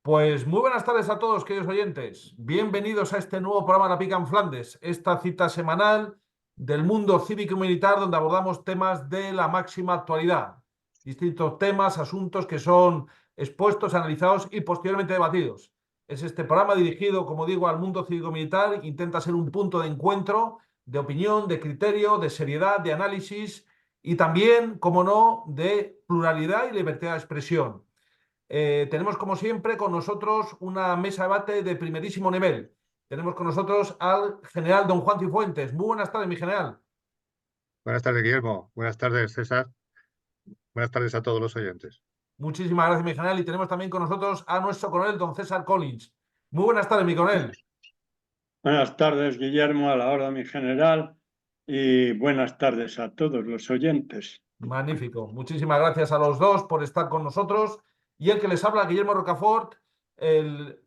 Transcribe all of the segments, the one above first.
Pues muy buenas tardes a todos, queridos oyentes. Bienvenidos a este nuevo programa La Pica en Flandes, esta cita semanal del mundo cívico y militar donde abordamos temas de la máxima actualidad. Distintos temas, asuntos que son expuestos, analizados y posteriormente debatidos. Es este programa dirigido, como digo, al mundo cívico militar, intenta ser un punto de encuentro, de opinión, de criterio, de seriedad, de análisis y también, como no, de pluralidad y libertad de expresión. Tenemos, como siempre, con nosotros una mesa de debate de primerísimo nivel. Tenemos con nosotros al general don Juan Cifuentes. Muy buenas tardes, mi general. Buenas tardes, Guillermo. Buenas tardes, César. Buenas tardes a todos los oyentes. Muchísimas gracias, mi general. Y tenemos también con nosotros a nuestro coronel, don César Collins. Muy buenas tardes, mi coronel. Buenas tardes, Guillermo, a la hora, mi general, y buenas tardes a todos los oyentes. Magnífico. Muchísimas gracias a los dos por estar con nosotros. Y el que les habla, Guillermo Rocafort, el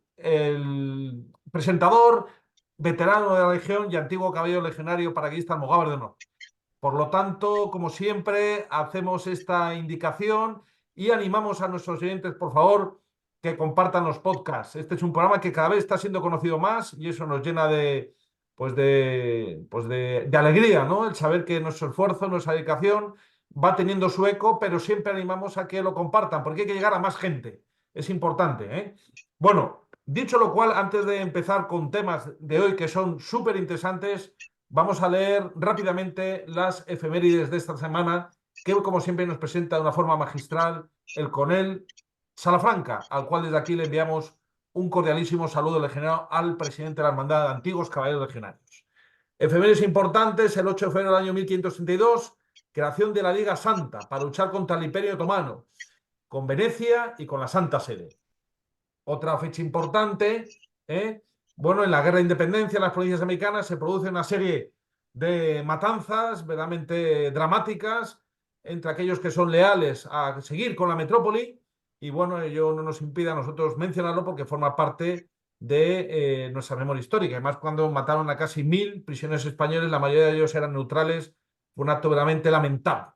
presentador, veterano de la Legión y antiguo caballero legionario paracaidista Almogávar de Honor. Por lo tanto, como siempre, hacemos esta indicación y animamos a nuestros oyentes, por favor, que compartan los podcasts. Este es un programa que cada vez está siendo conocido más y eso nos llena de alegría, ¿no? El saber que nuestro esfuerzo, nuestra dedicación va teniendo su eco, pero siempre animamos a que lo compartan, porque hay que llegar a más gente. Es importante, ¿eh? Bueno, dicho lo cual, antes de empezar con temas de hoy que son súper interesantes, vamos a leer rápidamente las efemérides de esta semana, que como siempre nos presenta de una forma magistral el coronel Salafranca, al cual desde aquí le enviamos un cordialísimo saludo legionario al presidente de la Hermandad de Antiguos Caballeros Legionarios. Efemérides importantes: el 8 de febrero del año 1532, creación de la Liga Santa para luchar contra el Imperio Otomano, con Venecia y con la Santa Sede. Otra fecha importante, bueno, en la Guerra de Independencia, en las provincias americanas, se produce una serie de matanzas verdaderamente dramáticas entre aquellos que son leales a seguir con la metrópoli, y bueno, ello no nos impide a nosotros mencionarlo porque forma parte de nuestra memoria histórica. Además, cuando mataron a casi 1000 prisioneros españoles, la mayoría de ellos eran neutrales, fue un acto verdaderamente lamentable.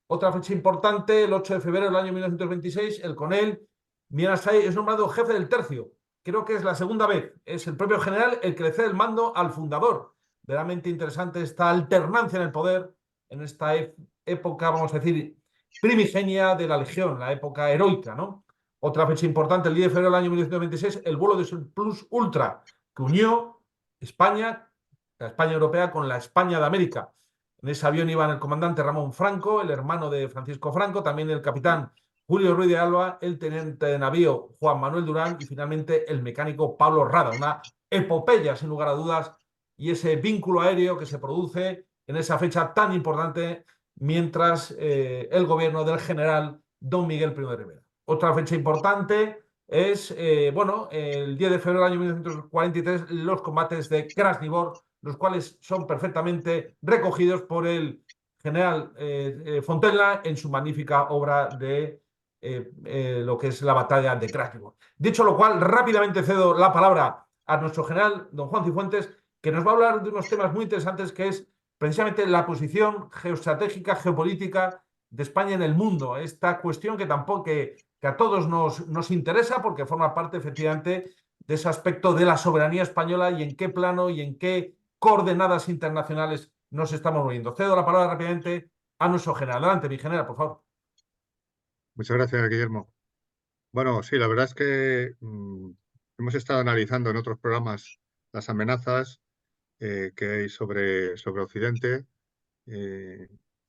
Otra fecha importante: el 8 de febrero del año 1926, el coronel Mianasay es nombrado jefe del tercio. Creo que es la segunda vez. Es el propio general el que le cede el mando al fundador. Verdaderamente interesante esta alternancia en el poder en esta época, vamos a decir, primigenia de la Legión, la época heroica, ¿no? Otra fecha importante: el 10 de febrero del año 1926, el vuelo de Plus Ultra, que unió España, la España europea, con la España de América. En ese avión iban el comandante Ramón Franco, el hermano de Francisco Franco, también el capitán Julio Ruiz de Alba, el teniente de navío Juan Manuel Durán y finalmente el mecánico Pablo Rada. Una epopeya, sin lugar a dudas, y ese vínculo aéreo que se produce en esa fecha tan importante mientras el gobierno del general don Miguel I de Rivera. Otra fecha importante es, bueno, el 10 de febrero del año 1943, los combates de Krasnivor, los cuales son perfectamente recogidos por el general Fontella en su magnífica obra de lo que es la batalla de Krasnivor. Dicho lo cual, rápidamente cedo la palabra a nuestro general, don Juan Cifuentes, que nos va a hablar de unos temas muy interesantes, que es precisamente la posición geoestratégica, geopolítica de España en el mundo. Esta cuestión que tampoco que a todos nos interesa, porque forma parte efectivamente de ese aspecto de la soberanía española y en qué plano y en qué coordenadas internacionales nos estamos moviendo. Cedo la palabra rápidamente a nuestro general. Adelante, mi general, por favor. Muchas gracias, Guillermo. Bueno, sí, la verdad es que hemos estado analizando en otros programas las amenazas que hay sobre Occidente,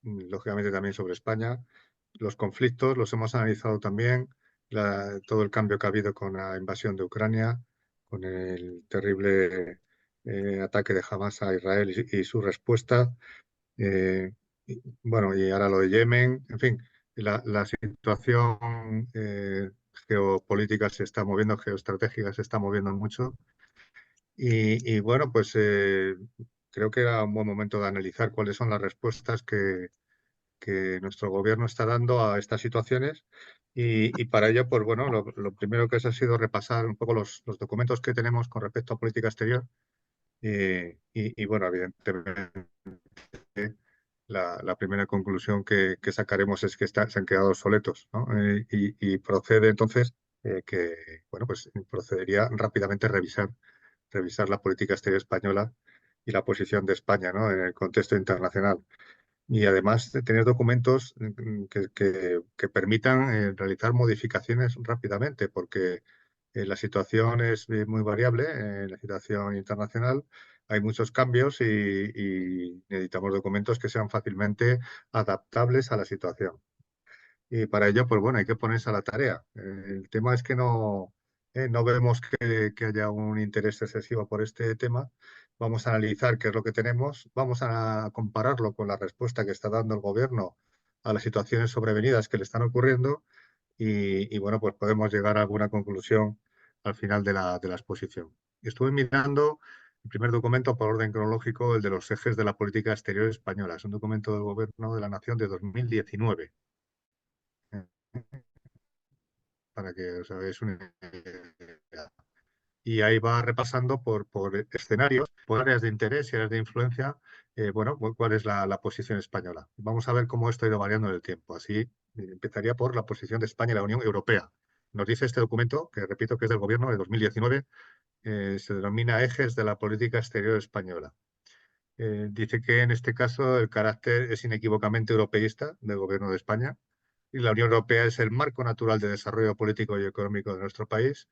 lógicamente también sobre España. Los conflictos los hemos analizado también, todo el cambio que ha habido con la invasión de Ucrania, con el terrible ataque de Hamas a Israel y su respuesta. Bueno, y ahora lo de Yemen, en fin, la situación geopolítica se está moviendo, geoestratégica se está moviendo mucho. Y bueno, pues creo que era un buen momento de analizar cuáles son las respuestas que nuestro gobierno está dando a estas situaciones. Y para ello, pues bueno, lo primero que ha sido repasar un poco los documentos que tenemos con respecto a política exterior. Y bueno, evidentemente la primera conclusión que sacaremos es que se han quedado obsoletos, ¿no? Y procede entonces que bueno, pues procedería rápidamente a revisar la política exterior española y la posición de España, ¿no?, en el contexto internacional. Y además de tener documentos que permitan realizar modificaciones rápidamente, porque la situación es muy variable, la situación internacional, hay muchos cambios y necesitamos documentos que sean fácilmente adaptables a la situación. Y para ello, pues bueno, hay que ponerse a la tarea. El tema es que no vemos que haya un interés excesivo por este tema. Vamos a analizar qué es lo que tenemos, vamos a compararlo con la respuesta que está dando el gobierno a las situaciones sobrevenidas que le están ocurriendo bueno, pues podemos llegar a alguna conclusión al final de la exposición. Estuve mirando el primer documento por orden cronológico, el de los ejes de la política exterior española. Es un documento del Gobierno de la Nación de 2019. Para que os hagáis una idea. Y ahí va repasando por escenarios, por áreas de interés y áreas de influencia, bueno, cuál es la posición española. Vamos a ver cómo esto ha ido variando en el tiempo. Así empezaría por la posición de España y la Unión Europea. Nos dice este documento, que repito que es del Gobierno de 2019, se denomina Ejes de la Política Exterior Española. Dice que en este caso el carácter es inequívocamente europeísta del Gobierno de España y la Unión Europea es el marco natural de desarrollo político y económico de nuestro país.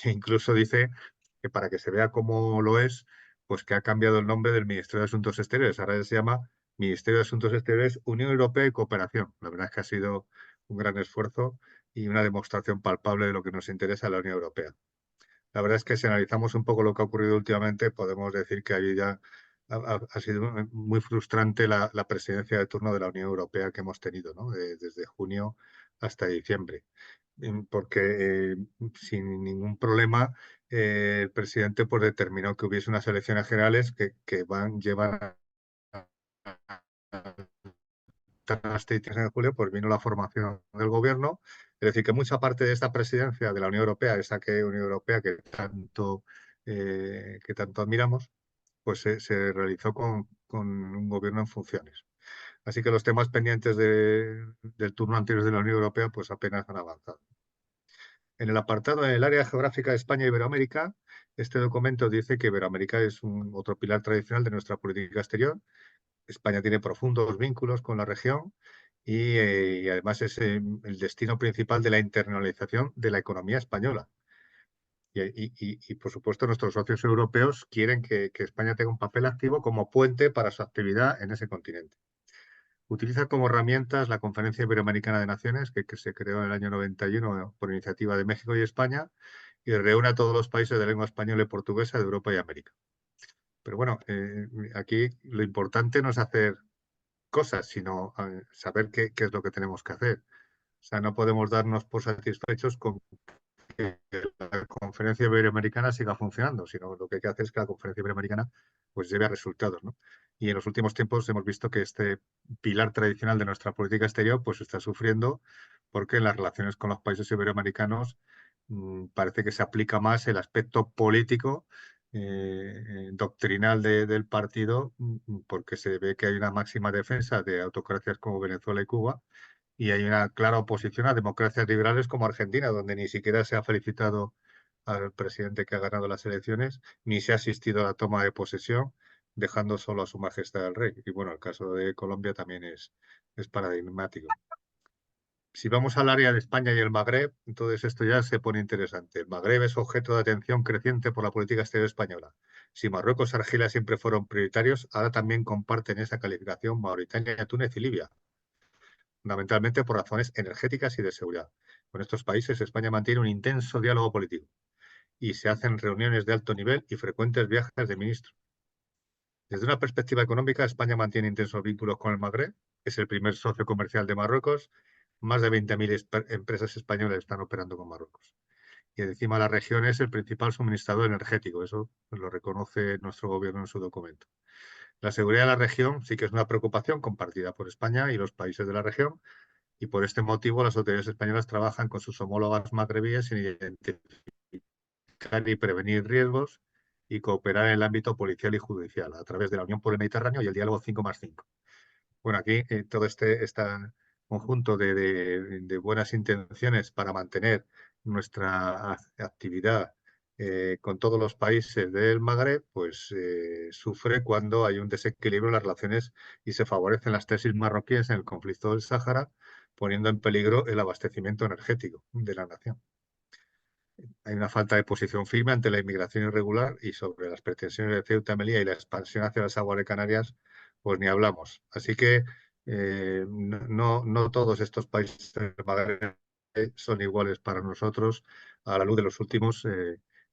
E incluso dice que para que se vea cómo lo es, pues que ha cambiado el nombre del Ministerio de Asuntos Exteriores. Ahora se llama Ministerio de Asuntos Exteriores, Unión Europea y Cooperación. La verdad es que ha sido un gran esfuerzo y una demostración palpable de lo que nos interesa a la Unión Europea. La verdad es que si analizamos un poco lo que ha ocurrido últimamente, podemos decir que ahí ya ha sido muy frustrante la presidencia de turno de la Unión Europea que hemos tenido, ¿no?, desde junio hasta diciembre. Porque sin ningún problema el presidente pues, determinó que hubiese unas elecciones generales que llevan hasta el 3 de julio, pues vino la formación del gobierno. Es decir, que mucha parte de esta presidencia de la Unión Europea, esa Unión Europea que tanto admiramos, pues se realizó con un gobierno en funciones. Así que los temas pendientes del turno anterior de la Unión Europea pues apenas han avanzado. En el apartado del área geográfica de España y Iberoamérica, este documento dice que Iberoamérica es otro pilar tradicional de nuestra política exterior. España tiene profundos vínculos con la región y además es el destino principal de la internacionalización de la economía española. Por supuesto, nuestros socios europeos quieren que España tenga un papel activo como puente para su actividad en ese continente. Utiliza como herramientas la Conferencia Iberoamericana de Naciones, que se creó en el año 91 por iniciativa de México y España, y reúne a todos los países de lengua española y portuguesa de Europa y América. Pero bueno, aquí lo importante no es hacer cosas, sino saber qué es lo que tenemos que hacer. O sea, no podemos darnos por satisfechos con que la Conferencia Iberoamericana siga funcionando, sino lo que hay que hacer es que la Conferencia Iberoamericana pues lleve a resultados, ¿no? Y en los últimos tiempos hemos visto que este pilar tradicional de nuestra política exterior pues está sufriendo porque en las relaciones con los países iberoamericanos parece que se aplica más el aspecto político doctrinal del partido, porque se ve que hay una máxima defensa de autocracias como Venezuela y Cuba, y hay una clara oposición a democracias liberales como Argentina, donde ni siquiera se ha felicitado al presidente que ha ganado las elecciones, ni se ha asistido a la toma de posesión, dejando solo a su majestad el rey. Y bueno, el caso de Colombia también es paradigmático. Si vamos al área de España y el Magreb, entonces esto ya se pone interesante. El Magreb es objeto de atención creciente por la política exterior española. Si Marruecos y Argelia siempre fueron prioritarios, ahora también comparten esa calificación Mauritania, Túnez y Libia, fundamentalmente por razones energéticas y de seguridad. Con estos países, España mantiene un intenso diálogo político y se hacen reuniones de alto nivel y frecuentes viajes de ministros. Desde una perspectiva económica, España mantiene intensos vínculos con el Magreb, es el primer socio comercial de Marruecos, más de 20.000 empresas españolas están operando con Marruecos. Y encima la región es el principal suministrador energético, eso lo reconoce nuestro gobierno en su documento. La seguridad de la región sí que es una preocupación compartida por España y los países de la región, y por este motivo las autoridades españolas trabajan con sus homólogas magrebíes en identificar y prevenir riesgos y cooperar en el ámbito policial y judicial a través de la Unión por el Mediterráneo y el diálogo 5+5. Bueno, aquí todo este conjunto de buenas intenciones para mantener nuestra actividad con todos los países del Magreb, pues sufre cuando hay un desequilibrio en las relaciones y se favorecen las tesis marroquíes en el conflicto del Sáhara, poniendo en peligro el abastecimiento energético de la nación. Hay una falta de posición firme ante la inmigración irregular y sobre las pretensiones de Ceuta y Melilla y la expansión hacia las aguas de Canarias, pues ni hablamos. Así que no todos estos países del Magreb son iguales para nosotros a la luz de los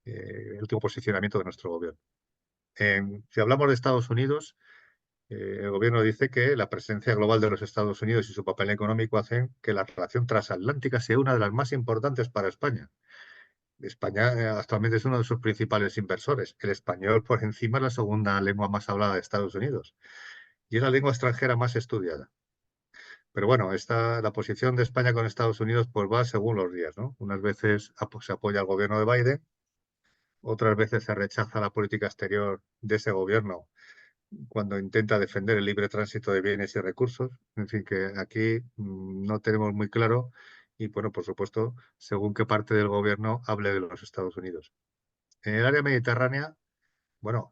el último posicionamiento de nuestro gobierno. Si hablamos de Estados Unidos, el gobierno dice que la presencia global de los Estados Unidos y su papel económico hacen que la relación transatlántica sea una de las más importantes para España. España actualmente es uno de sus principales inversores. El español, por encima, es la segunda lengua más hablada de Estados Unidos y es la lengua extranjera más estudiada. Pero bueno, la posición de España con Estados Unidos pues va según los días, ¿no? Unas veces se apoya al gobierno de Biden, otras veces se rechaza la política exterior de ese gobierno cuando intenta defender el libre tránsito de bienes y recursos. En fin, que aquí no tenemos muy claro y, bueno, por supuesto, según qué parte del gobierno hable de los Estados Unidos. En el área mediterránea, bueno,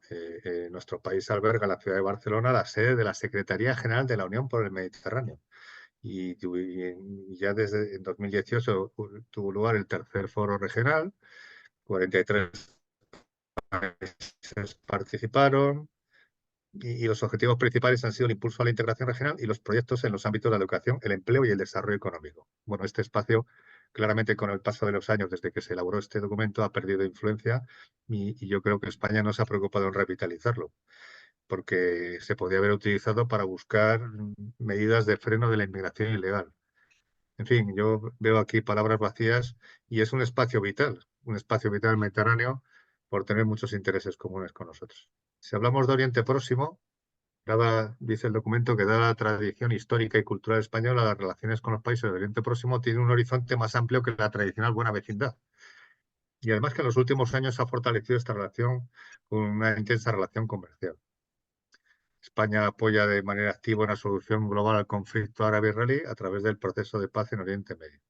nuestro país alberga la ciudad de Barcelona, la sede de la Secretaría General de la Unión por el Mediterráneo. Y ya desde en 2018 tuvo lugar el tercer foro regional, 43 países participaron, y los objetivos principales han sido el impulso a la integración regional y los proyectos en los ámbitos de la educación, el empleo y el desarrollo económico. Bueno, este espacio, claramente con el paso de los años, desde que se elaboró este documento, ha perdido influencia y yo creo que España no se ha preocupado en revitalizarlo, porque se podría haber utilizado para buscar medidas de freno de la inmigración ilegal. En fin, yo veo aquí palabras vacías y es un espacio vital mediterráneo por tener muchos intereses comunes con nosotros. Si hablamos de Oriente Próximo, dice el documento que dada la tradición histórica y cultural española, las relaciones con los países del Oriente Próximo tienen un horizonte más amplio que la tradicional buena vecindad. Y además que en los últimos años se ha fortalecido esta relación con una intensa relación comercial. España apoya de manera activa una solución global al conflicto árabe-israelí a través del proceso de paz en Oriente Medio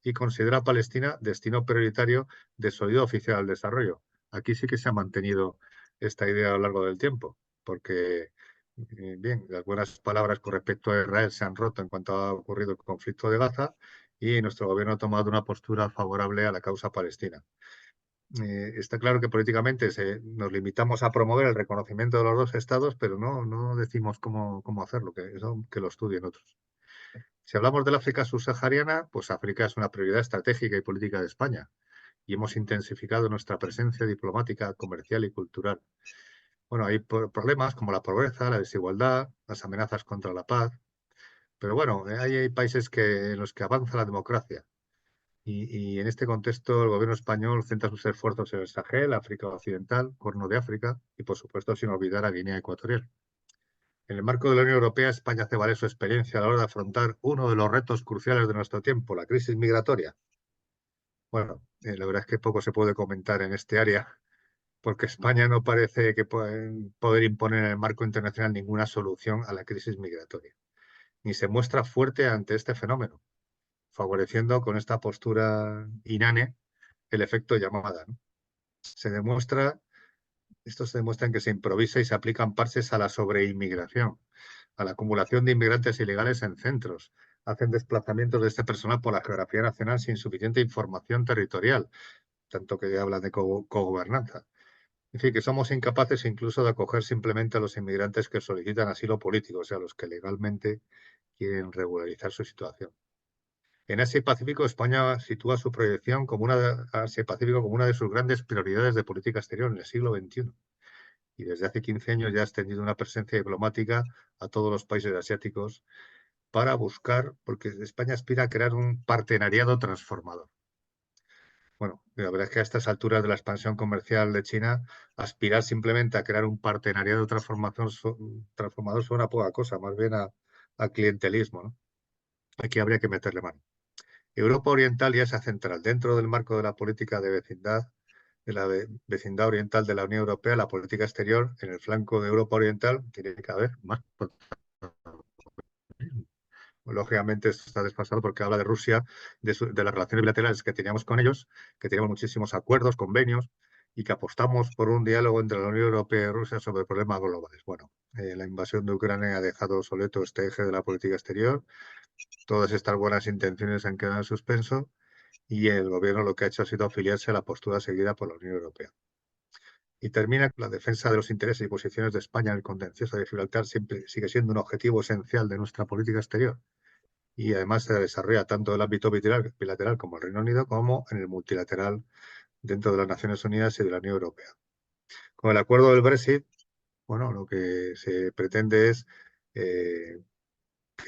y considera a Palestina destino prioritario de su ayuda oficial al desarrollo. Aquí sí que se ha mantenido esta idea a lo largo del tiempo, porque, bien, las buenas palabras con respecto a Israel se han roto en cuanto ha ocurrido el conflicto de Gaza y nuestro gobierno ha tomado una postura favorable a la causa palestina. Está claro que políticamente nos limitamos a promover el reconocimiento de los dos estados, pero no decimos cómo hacerlo, que lo estudien otros. Si hablamos del África subsahariana, pues África es una prioridad estratégica y política de España y hemos intensificado nuestra presencia diplomática, comercial y cultural. Bueno, hay problemas como la pobreza, la desigualdad, las amenazas contra la paz, pero bueno, hay países en los que avanza la democracia y en este contexto el gobierno español centra sus esfuerzos en el Sahel, África Occidental, Corno de África y por supuesto sin olvidar a Guinea Ecuatorial. En el marco de la Unión Europea, España hace valer su experiencia a la hora de afrontar uno de los retos cruciales de nuestro tiempo, la crisis migratoria. Bueno, la verdad es que poco se puede comentar en este área, porque España no parece que poder imponer en el marco internacional ninguna solución a la crisis migratoria, ni se muestra fuerte ante este fenómeno, favoreciendo con esta postura inane el efecto llamada, ¿no? Esto se demuestra en que se improvisa y se aplican parches a la sobreinmigración, a la acumulación de inmigrantes ilegales en centros. Hacen desplazamientos de este personal por la geografía nacional sin suficiente información territorial, tanto que hablan de cogobernanza. Es decir, que somos incapaces incluso de acoger simplemente a los inmigrantes que solicitan asilo político, o sea, los que legalmente quieren regularizar su situación. En Asia y Pacífico, España sitúa su proyección Asia y Pacífico como una de sus grandes prioridades de política exterior en el siglo XXI. Y desde hace 15 años ya ha extendido una presencia diplomática a todos los países asiáticos para buscar, porque España aspira a crear un partenariado transformador. Bueno, la verdad es que a estas alturas de la expansión comercial de China, aspirar simplemente a crear un partenariado transformador suena poca cosa, más bien a clientelismo, ¿no? Aquí habría que meterle mano. Europa Oriental y Asia Central, dentro del marco de la política de vecindad, de la vecindad oriental de la Unión Europea, la política exterior en el flanco de Europa Oriental tiene que haber más protagonismo. lógicamente esto está desfasado porque habla de Rusia, de las relaciones bilaterales que teníamos con ellos, que teníamos muchísimos acuerdos, convenios, y que apostamos por un diálogo entre la Unión Europea y Rusia sobre problemas globales. Bueno, la invasión de Ucrania ha dejado obsoleto este eje de la política exterior, todas estas buenas intenciones han quedado en suspenso y el gobierno lo que ha hecho ha sido afiliarse a la postura seguida por la Unión Europea. Y termina con la defensa de los intereses y posiciones de España en el contencioso de Gibraltar siempre sigue siendo un objetivo esencial de nuestra política exterior. Y además se desarrolla tanto en el ámbito bilateral como el Reino Unido, como en el multilateral dentro de las Naciones Unidas y de la Unión Europea. Con el acuerdo del Brexit, bueno, lo que se pretende es que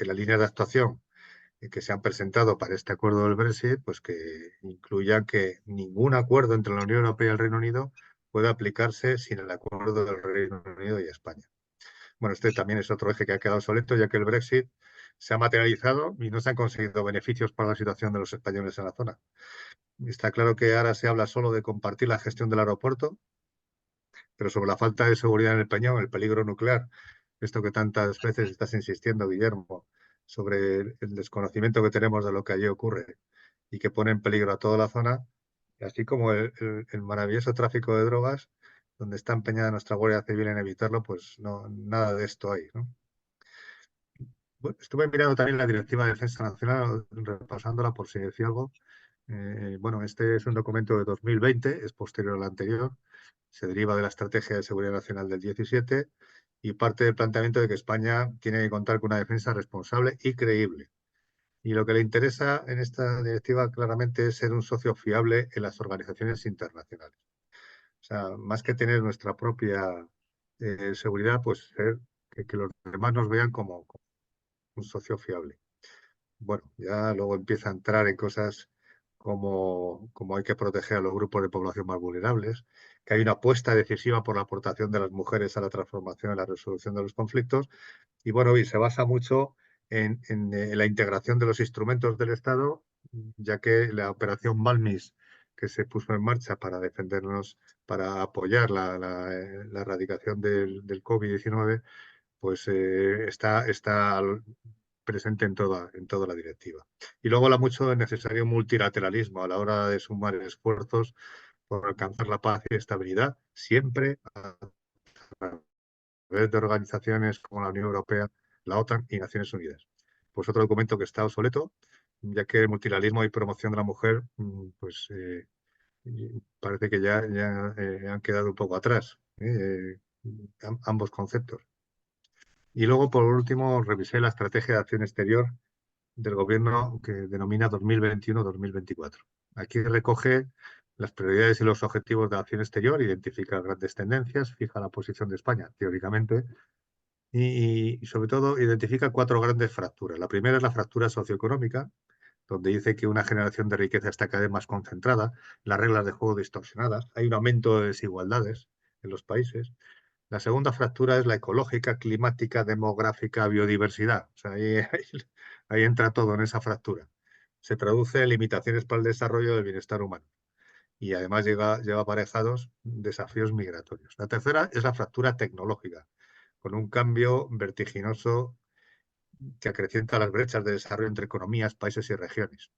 las líneas de actuación que se han presentado para este acuerdo del Brexit, pues que incluyan que ningún acuerdo entre la Unión Europea y el Reino Unido pueda aplicarse sin el acuerdo del Reino Unido y España. Bueno, este también es otro eje que ha quedado obsoleto, ya que el Brexit se ha materializado y no se han conseguido beneficios para la situación de los españoles en la zona. Está claro que ahora se habla solo de compartir la gestión del aeropuerto, pero sobre la falta de seguridad en el Peñón, el peligro nuclear, esto que tantas veces estás insistiendo, Guillermo, sobre el desconocimiento que tenemos de lo que allí ocurre y que pone en peligro a toda la zona, así como el maravilloso tráfico de drogas, donde está empeñada nuestra Guardia Civil en evitarlo, pues no, nada de esto hay, ¿no? Bueno, estuve mirando también la Directiva de Defensa Nacional, repasándola por si decía algo. Bueno, este es un documento de 2020, es posterior al anterior, se deriva de la Estrategia de Seguridad Nacional del 17 y parte del planteamiento de que España tiene que contar con una defensa responsable y creíble. Y lo que le interesa en esta directiva claramente es ser un socio fiable en las organizaciones internacionales. O sea, más que tener nuestra propia seguridad, pues ser que los demás nos vean como un socio fiable. Bueno, ya luego empieza a entrar en cosas como hay que proteger a los grupos de población más vulnerables, que hay una apuesta decisiva por la aportación de las mujeres a la transformación y la resolución de los conflictos. Y bueno, y se basa mucho en la integración de los instrumentos del Estado, ya que la operación Balmis, que se puso en marcha para defendernos, para apoyar la erradicación del COVID-19, pues está presente en toda la directiva. Y luego habla mucho del necesario multilateralismo a la hora de sumar esfuerzos por alcanzar la paz y estabilidad, siempre a través de organizaciones como la Unión Europea, la OTAN y Naciones Unidas. Pues otro documento que está obsoleto, ya que el multilateralismo y promoción de la mujer, pues parece que ya han quedado un poco atrás, ambos conceptos. Y luego, por último, revisé la estrategia de acción exterior del gobierno que denomina 2021-2024. Aquí recoge las prioridades y los objetivos de acción exterior, identifica grandes tendencias, fija la posición de España, teóricamente, y sobre todo identifica 4 grandes fracturas. La primera es la fractura socioeconómica, donde dice que una generación de riqueza está cada vez más concentrada, las reglas de juego distorsionadas, hay un aumento de desigualdades en los países. La segunda fractura es la ecológica, climática, demográfica, biodiversidad. O sea, ahí entra todo en esa fractura. Se traduce en limitaciones para el desarrollo del bienestar humano y además lleva aparejados desafíos migratorios. La tercera es la fractura tecnológica, con un cambio vertiginoso que acrecienta las brechas de desarrollo entre economías, países y regiones.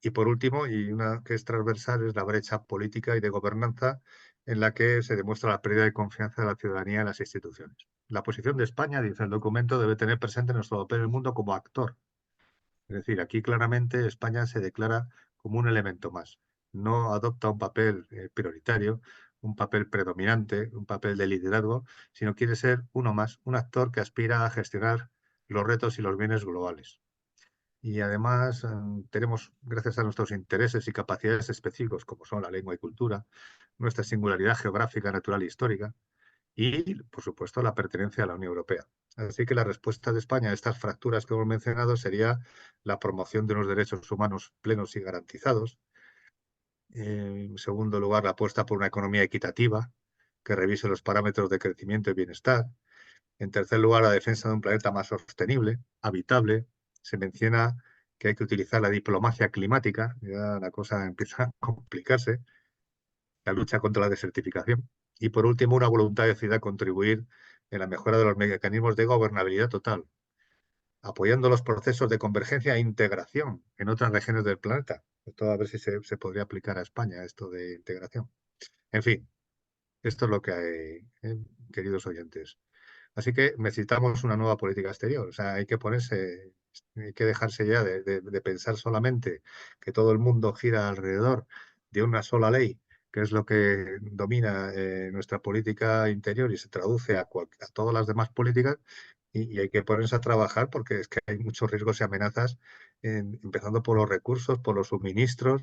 Y por último, y una que es transversal, es la brecha política y de gobernanza en la que se demuestra la pérdida de confianza de la ciudadanía en las instituciones. La posición de España, dice el documento, debe tener presente nuestro papel en el mundo como actor. Es decir, aquí claramente España se declara como un elemento más. No adopta un papel prioritario, un papel predominante, un papel de liderazgo, sino quiere ser uno más, un actor que aspira a gestionar los retos y los bienes globales. Y además tenemos, gracias a nuestros intereses y capacidades específicos, como son la lengua y cultura, nuestra singularidad geográfica, natural e histórica, y, por supuesto, la pertenencia a la Unión Europea. Así que la respuesta de España a estas fracturas que hemos mencionado sería la promoción de unos derechos humanos plenos y garantizados. En segundo lugar, la apuesta por una economía equitativa que revise los parámetros de crecimiento y bienestar. En tercer lugar, la defensa de un planeta más sostenible, habitable. Se menciona que hay que utilizar la diplomacia climática, ya la cosa empieza a complicarse, la lucha contra la desertificación. Y por último, una voluntad decidida a contribuir en la mejora de los mecanismos de gobernabilidad total. apoyando los procesos de convergencia e integración en otras regiones del planeta. Esto a ver si se podría aplicar a España, esto de integración. En fin, esto es lo que hay, queridos oyentes. Así que necesitamos una nueva política exterior. O sea, hay que ponerse, hay que dejarse ya de pensar solamente que todo el mundo gira alrededor de una sola ley, que es lo que domina nuestra política interior y se traduce a todas las demás políticas. Y hay que ponerse a trabajar porque es que hay muchos riesgos y amenazas, empezando por los recursos, por los suministros,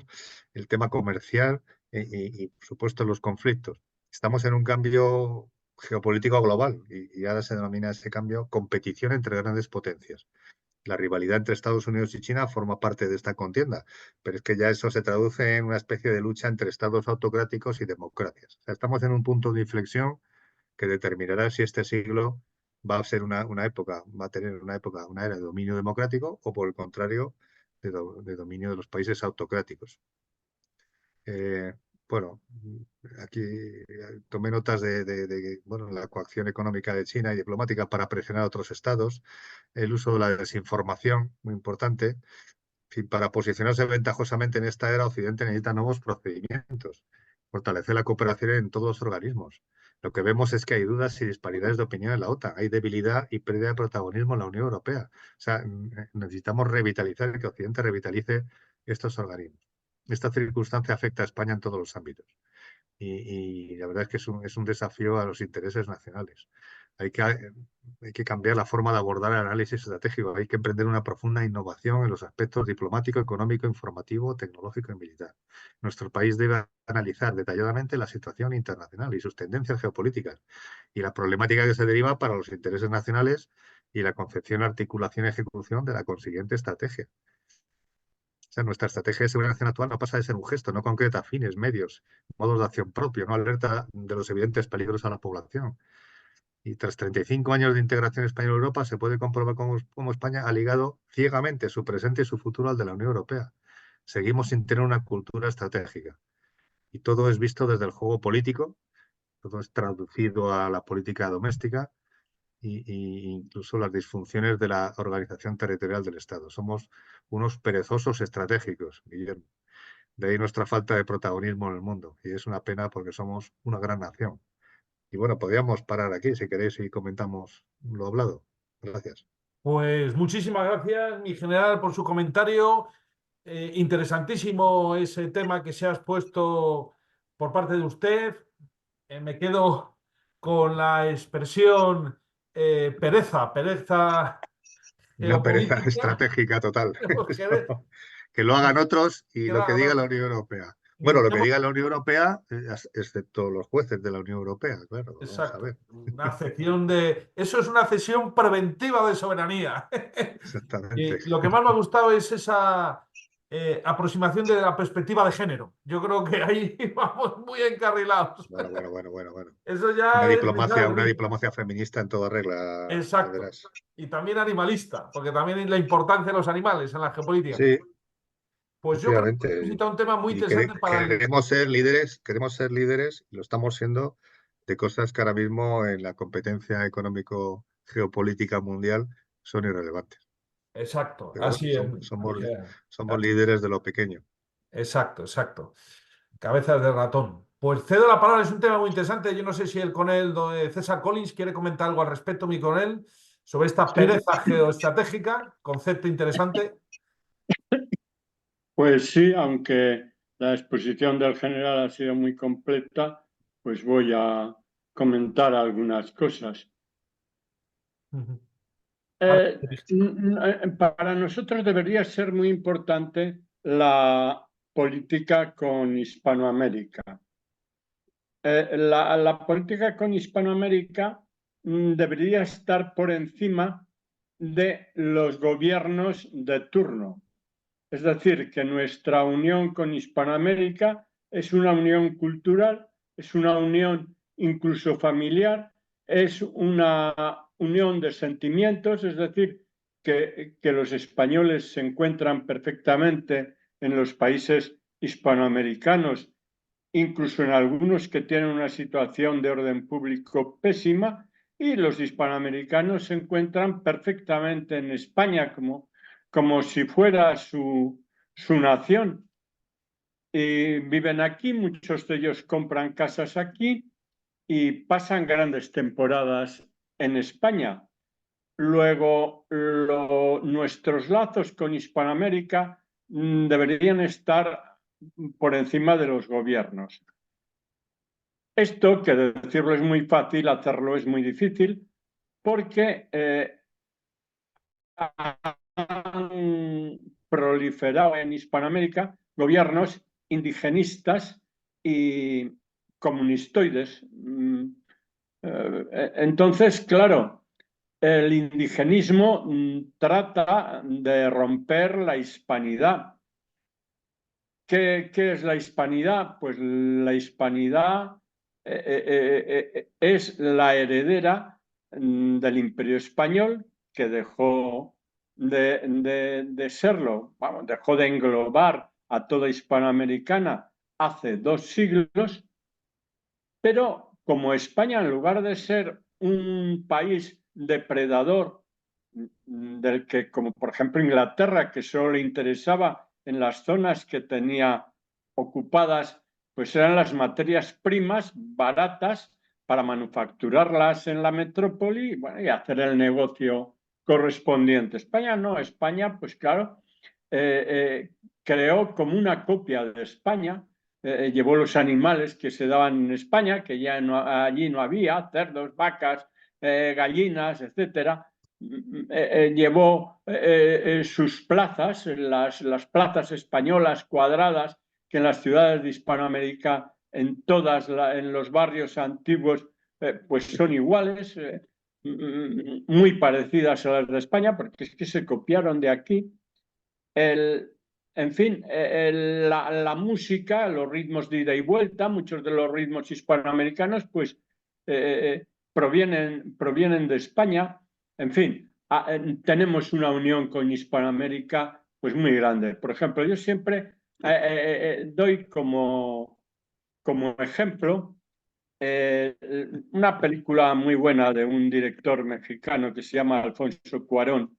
el tema comercial y, por supuesto, los conflictos. Estamos en un cambio geopolítico global y ahora se denomina ese cambio competición entre grandes potencias. La rivalidad entre Estados Unidos y China forma parte de esta contienda, pero es que ya eso se traduce en una especie de lucha entre estados autocráticos y democracias. O sea, estamos en un punto de inflexión que determinará si este siglo va a ser una época, va a tener una época, una era de dominio democrático o por el contrario, de dominio de los países autocráticos. Eh, bueno, aquí tomé notas de bueno, la coacción económica de China y diplomática para presionar a otros estados, el uso de la desinformación, muy importante. En fin, para posicionarse ventajosamente en esta era, Occidente necesita nuevos procedimientos, fortalecer la cooperación en todos los organismos. Lo que vemos es que hay dudas y disparidades de opinión en la OTAN, hay debilidad y pérdida de protagonismo en la Unión Europea. O sea, necesitamos revitalizar, que Occidente revitalice estos organismos. Esta circunstancia afecta a España en todos los ámbitos y la verdad es que es un desafío a los intereses nacionales. Hay que cambiar la forma de abordar el análisis estratégico. Hay que emprender una profunda innovación en los aspectos diplomático, económico, informativo, tecnológico y militar. Nuestro país debe analizar detalladamente la situación internacional y sus tendencias geopolíticas y la problemática que se deriva para los intereses nacionales y la concepción, articulación y ejecución de la consiguiente estrategia. O sea, nuestra estrategia de seguridad nacional actual no pasa de ser un gesto, no concreta fines, medios, modos de acción propio, no alerta de los evidentes peligros a la población. Y tras 35 años de integración española-Europa, se puede comprobar cómo España ha ligado ciegamente su presente y su futuro al de la Unión Europea. Seguimos sin tener una cultura estratégica. Y todo es visto desde el juego político, todo es traducido a la política doméstica y incluso las disfunciones de la organización territorial del Estado. Somos unos perezosos estratégicos, Guillermo. De ahí nuestra falta de protagonismo en el mundo. Y es una pena porque somos una gran nación. Y bueno, podríamos parar aquí si queréis y comentamos lo hablado. Gracias. Pues muchísimas gracias, mi general, por su comentario. Interesantísimo ese tema que se ha expuesto por parte de usted. Me quedo con la expresión pereza Una pereza geopolítica. estratégica total. Porque Que lo hagan otros y lo que diga claro, la Unión Europea. Bueno, lo que necesitamos, diga la Unión Europea, excepto los jueces de la Unión Europea, claro, vamos a exacto, ver. una cesión de... Eso es una cesión preventiva de soberanía. Exactamente. Y lo que más me ha gustado es esa aproximación de la perspectiva de género. Yo creo que ahí vamos muy encarrilados. Bueno. Eso ya es Una mensaje. diplomacia feminista en toda regla, ya Exacto. verás. Y también animalista, porque también es la importancia de los animales en la geopolítica. Sí, Pues yo creo que efectivamente. necesita un tema muy Y interesante para el... queremos ser líderes, y lo estamos siendo, de cosas que ahora mismo en la competencia económico-geopolítica mundial son irrelevantes. Exacto, Pero bueno, así es. somos líderes de lo pequeño. Exacto, exacto. Cabezas de ratón. Pues cedo la palabra, es un tema muy interesante. Yo no sé si el coronel César Collins quiere comentar algo al respecto, mi coronel, sobre esta Sí, pereza geoestratégica, concepto interesante. pues sí, aunque la exposición del general ha sido muy completa, pues voy a comentar algunas cosas. Ujú. Eh, para nosotros debería ser muy importante la política con Hispanoamérica. La política con Hispanoamérica debería estar por encima de los gobiernos de turno. Es decir, que nuestra unión con Hispanoamérica es una unión cultural, es una unión incluso familiar, es una unión de sentimientos, es decir, que los españoles se encuentran perfectamente en los países hispanoamericanos, incluso en algunos que tienen una situación de orden público pésima, y los hispanoamericanos se encuentran perfectamente en España como si fuera su nación. Y viven aquí, muchos de ellos compran casas aquí y pasan grandes temporadas en España. Luego, nuestros lazos con Hispanoamérica deberían estar por encima de los gobiernos. Esto, que decirlo es muy fácil, hacerlo es muy difícil, porque han proliferado en Hispanoamérica gobiernos indigenistas y comunistoides. Entonces, claro, el indigenismo trata de romper la hispanidad. ¿Qué es la hispanidad? Pues la hispanidad es la heredera del Imperio Español, que dejó de serlo, vamos, dejó de englobar a toda Hispanoamericana hace 2 siglos, pero como España, en lugar de ser un país depredador, del que, como por ejemplo Inglaterra, que solo le interesaba en las zonas que tenía ocupadas, pues eran las materias primas baratas para manufacturarlas en la metrópoli, bueno, y hacer el negocio correspondiente. España no, España, pues claro, creó como una copia de España, llevó los animales que se daban en España, que ya allí no había, cerdos, vacas, gallinas, etcétera. Llevó sus plazas, las plazas españolas cuadradas, que en las ciudades de Hispanoamérica, en los barrios antiguos, pues son iguales, muy parecidas a las de España, porque es que se copiaron de aquí. En fin, la música, los ritmos de ida y vuelta, muchos de los ritmos hispanoamericanos, pues provienen de España. En fin, tenemos una unión con Hispanoamérica pues muy grande. Por ejemplo, yo siempre doy como ejemplo una película muy buena de un director mexicano que se llama Alfonso Cuarón,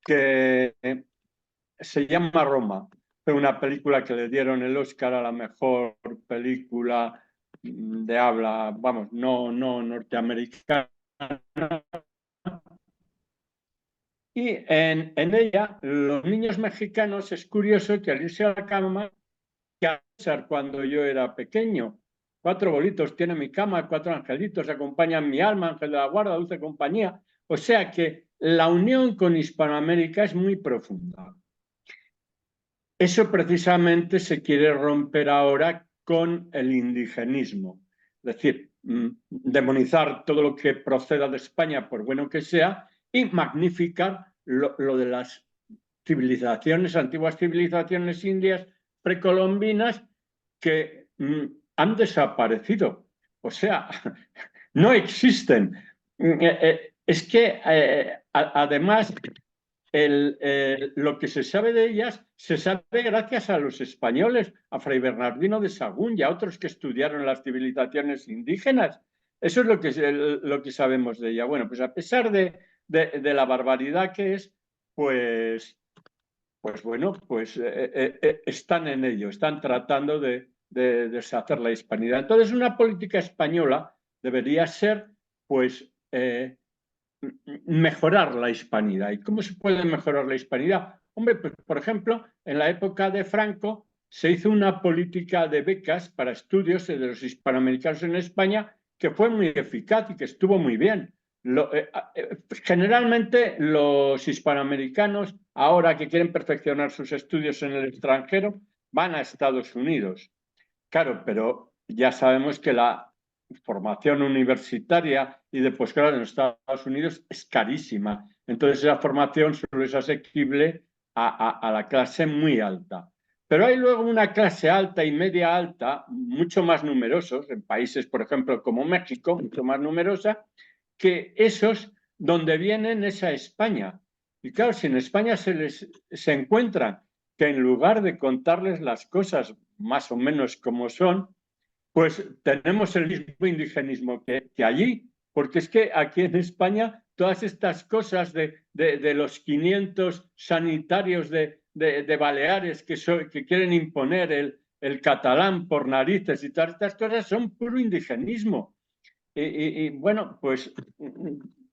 que se llama Roma. Fue una película que le dieron el Oscar a la mejor película de habla, vamos, no norteamericana. Y en ella, los niños mexicanos, es curioso que al irse a la cama, que a César cuando yo era pequeño, 4 bolitos tiene mi cama, 4 angelitos acompañan mi alma, ángel de la guarda, dulce compañía. O sea que la unión con Hispanoamérica es muy profunda. Eso precisamente se quiere romper ahora con el indigenismo. Es decir, demonizar todo lo que proceda de España, por bueno que sea, y magnificar lo de las civilizaciones, antiguas civilizaciones indias precolombinas que han desaparecido. O sea, no existen. Es que además lo que se sabe de ellas se sabe gracias a los españoles, a Fray Bernardino de Sahagún y a otros que estudiaron las civilizaciones indígenas. Eso es lo que sabemos de ella. Bueno, pues a pesar de la barbaridad que es, pues bueno, pues están en ello, están tratando de deshacer la hispanidad. Entonces, una política española debería ser, pues, mejorar la hispanidad. ¿Y cómo se puede mejorar la hispanidad? Hombre, pues, por ejemplo, en la época de Franco se hizo una política de becas para estudios de los hispanoamericanos en España que fue muy eficaz y que estuvo muy bien. Generalmente los hispanoamericanos, ahora que quieren perfeccionar sus estudios en el extranjero, van a Estados Unidos. Claro, pero ya sabemos que la formación universitaria y de posgrado en Estados Unidos es carísima. Entonces esa formación solo es asequible a la clase muy alta. Pero hay luego una clase alta y media alta, mucho más numerosos, en países, por ejemplo, como México, mucho más numerosa, que esos donde vienen es a España. Y claro, si en España se encuentran que en lugar de contarles las cosas más o menos como son, pues tenemos el mismo indigenismo que allí. porque es que aquí en España todas estas cosas de los 500 sanitarios de Baleares que quieren imponer el catalán por narices y todas estas cosas son puro indigenismo. Y bueno, pues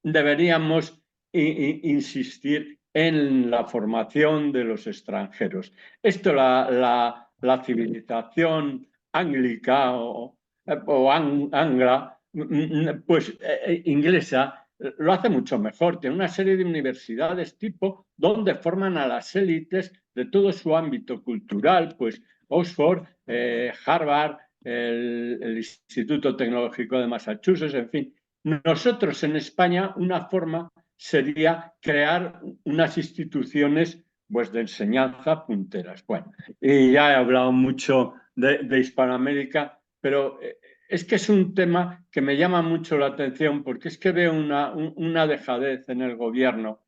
deberíamos insistir en la formación de los extranjeros. Esto la civilización anglica o angla, pues inglesa, lo hace mucho mejor. Tiene una serie de universidades tipo donde forman a las élites de todo su ámbito cultural, pues Oxford, Harvard, el Instituto Tecnológico de Massachusetts, en fin. Nosotros en España una forma sería crear unas instituciones pues, de enseñanza punteras. Bueno, y ya he hablado mucho de Hispanoamérica, pero es que es un tema que me llama mucho la atención porque es que veo una dejadez en el gobierno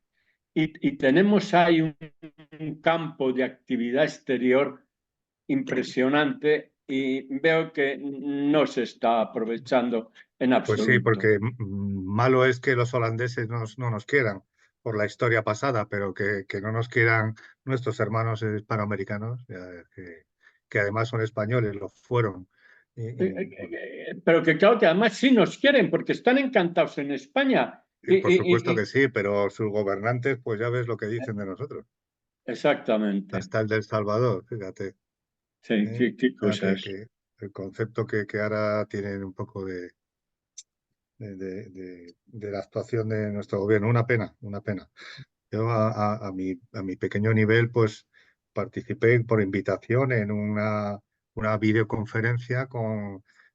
y tenemos ahí un campo de actividad exterior impresionante y veo que no se está aprovechando en Pues sí, absoluto. porque malo es que los holandeses no nos quieran por la historia pasada, pero que no nos quieran nuestros hermanos hispanoamericanos, que además son españoles, lo fueron. Bueno, Pero que claro que además sí nos quieren porque están encantados en España. y por supuesto que sí, pero sus gobernantes, pues ya ves lo que dicen de nosotros. Exactamente. Hasta el de El Salvador, fíjate. Sí, qué Fíjate cosas. que el concepto que ahora tienen un poco de la actuación de nuestro gobierno. Una pena, una pena. Yo a mi pequeño nivel, pues participé por invitación en una videoconferencia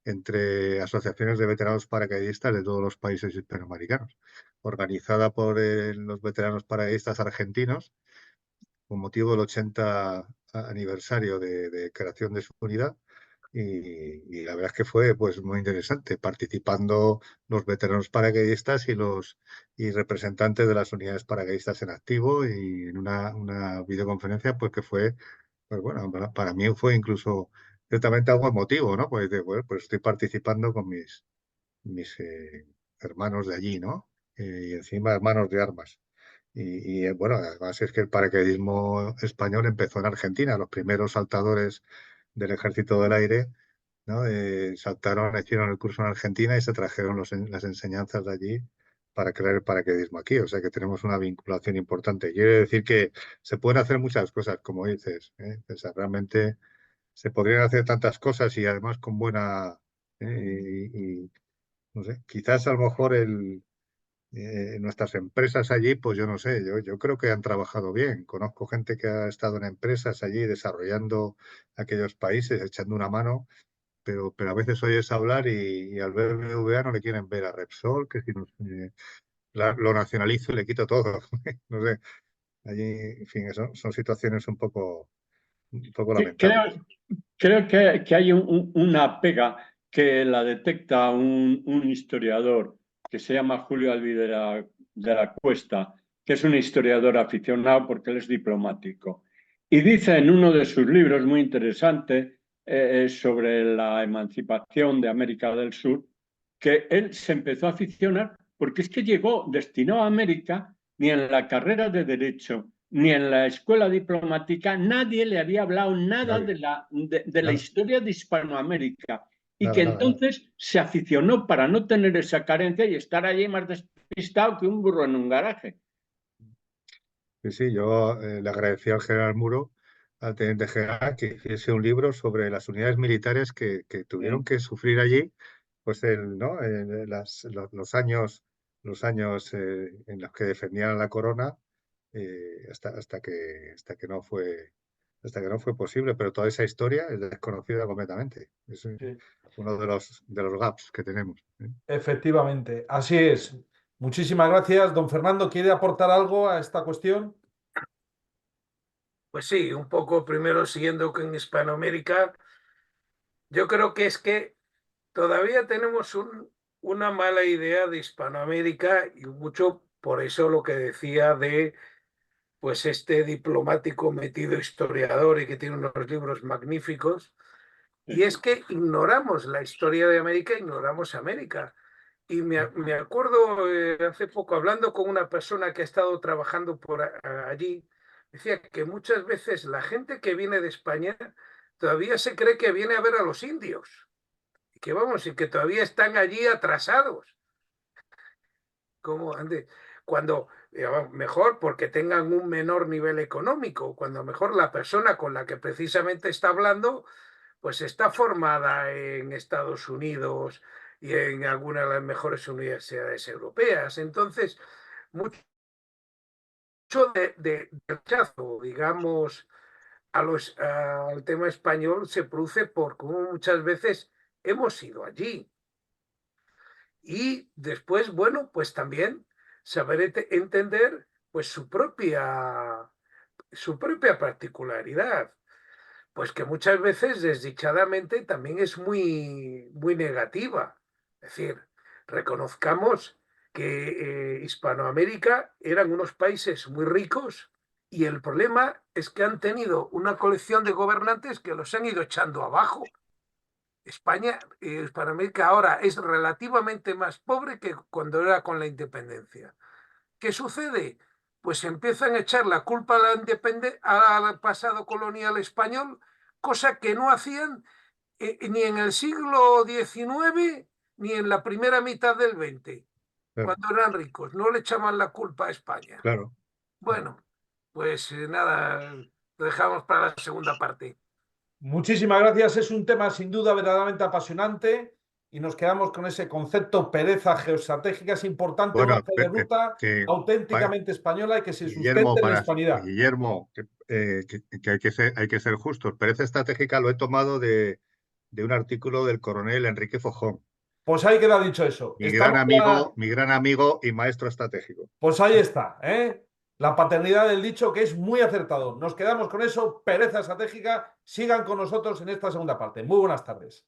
entre asociaciones de veteranos paracaidistas de todos los países hispanoamericanos, organizada por los veteranos paracaidistas argentinos con motivo del 80 aniversario de creación de su unidad. Y la verdad es que fue pues muy interesante, participando los veteranos paracaidistas y representantes de las unidades paracaidistas en activo y en una videoconferencia pues que fue, pues bueno, para mí fue incluso ciertamente algo emotivo, ¿no? Pues, bueno, pues estoy participando con mis hermanos de allí, ¿no? Y encima hermanos de armas. Bueno, además es que el paracaidismo español empezó en Argentina, los primeros saltadores del Ejército del Aire, ¿no? Saltaron, hicieron el curso en Argentina y se trajeron las enseñanzas de allí para crear el paracaidismo aquí. O sea que tenemos una vinculación importante. Quiere decir que se pueden hacer muchas cosas, como dices, ¿eh? O sea, realmente se podrían hacer tantas cosas y además con buena... no sé, quizás a lo mejor nuestras empresas allí, pues yo no sé, yo creo que han trabajado bien. Conozco gente que ha estado en empresas allí desarrollando aquellos países, echando una mano, pero a veces oyes hablar y al BBVA no le quieren ver a Repsol, que si no, lo nacionalizo y le quito todo. No sé, allí, en fin, son situaciones un poco Creo, lamentables. creo que hay una pega que la detecta un historiador que se llama Julio Alví de la Cuesta, que es un historiador aficionado porque él es diplomático. Y dice en uno de sus libros muy interesante sobre la emancipación de América del Sur, que él se empezó a aficionar porque es que llegó destinado a América ni en la carrera de Derecho ni en la escuela diplomática, nadie le había hablado nada Nadie, de la nada, historia de Hispanoamérica y que nada, nada, nada. entonces se aficionó para no tener esa carencia y estar allí más despistado que un burro en un garaje. Sí, sí, yo le agradecí al general Muro, al teniente general, que hiciese un libro sobre las unidades militares que tuvieron que sufrir allí, pues ¿no? Los años en los que defendían la corona, hasta que no fue posible, pero toda esa historia es desconocida completamente. Es Sí, uno de los gaps que tenemos, ¿eh? efectivamente, así es. Muchísimas gracias. Don Fernando, ¿quiere aportar algo a esta cuestión? Pues sí, un poco primero siguiendo con Hispanoamérica, yo creo que es que todavía tenemos una mala idea de Hispanoamérica y mucho por eso lo que decía de pues este diplomático metido historiador y que tiene unos libros magníficos. Y es que ignoramos la historia de América, ignoramos América. Y me acuerdo hace poco hablando con una persona que ha estado trabajando por allí, decía que muchas veces la gente que viene de España todavía se cree que viene a ver a los indios y que vamos, y que todavía están allí atrasados. Como antes, cuando mejor porque tengan un menor nivel económico, cuando mejor la persona con la que precisamente está hablando pues está formada en Estados Unidos y en alguna de las mejores universidades europeas. Entonces, mucho de rechazo, digamos, al tema español se produce por cómo muchas veces hemos ido allí. Y después, bueno, pues también saber entender pues su propia particularidad. Pues que muchas veces desdichadamente también es muy negativa. Es decir, reconozcamos que Hispanoamérica eran unos países muy ricos y el problema es que han tenido una colección de gobernantes que los han ido echando abajo. España, Hispanoamérica ahora es relativamente más pobre que cuando era con la independencia. ¿Qué sucede? Pues empiezan a echar la culpa a al pasado colonial español, cosa que no hacían ni en el siglo XIX ni en la primera mitad del XX, Claro, cuando eran ricos. No le echaban la culpa a España. claro. Bueno, pues nada, lo dejamos para la segunda parte. Muchísimas gracias. Es un tema sin duda verdaderamente apasionante y nos quedamos con ese concepto pereza geoestratégica. Es importante una Bueno, hoja de ruta que, auténticamente española y que se Guillermo, sustente en la hispanidad. Guillermo, que hay que ser justos. Pereza estratégica lo he tomado de un artículo del coronel Enrique Fojón, Pues ahí queda dicho eso. Estamos ya... mi gran amigo y maestro estratégico. Pues ahí está, ¿eh? La paternidad del dicho que es muy acertado. Nos quedamos con eso, pereza estratégica. Sigan con nosotros en esta segunda parte. Muy buenas tardes.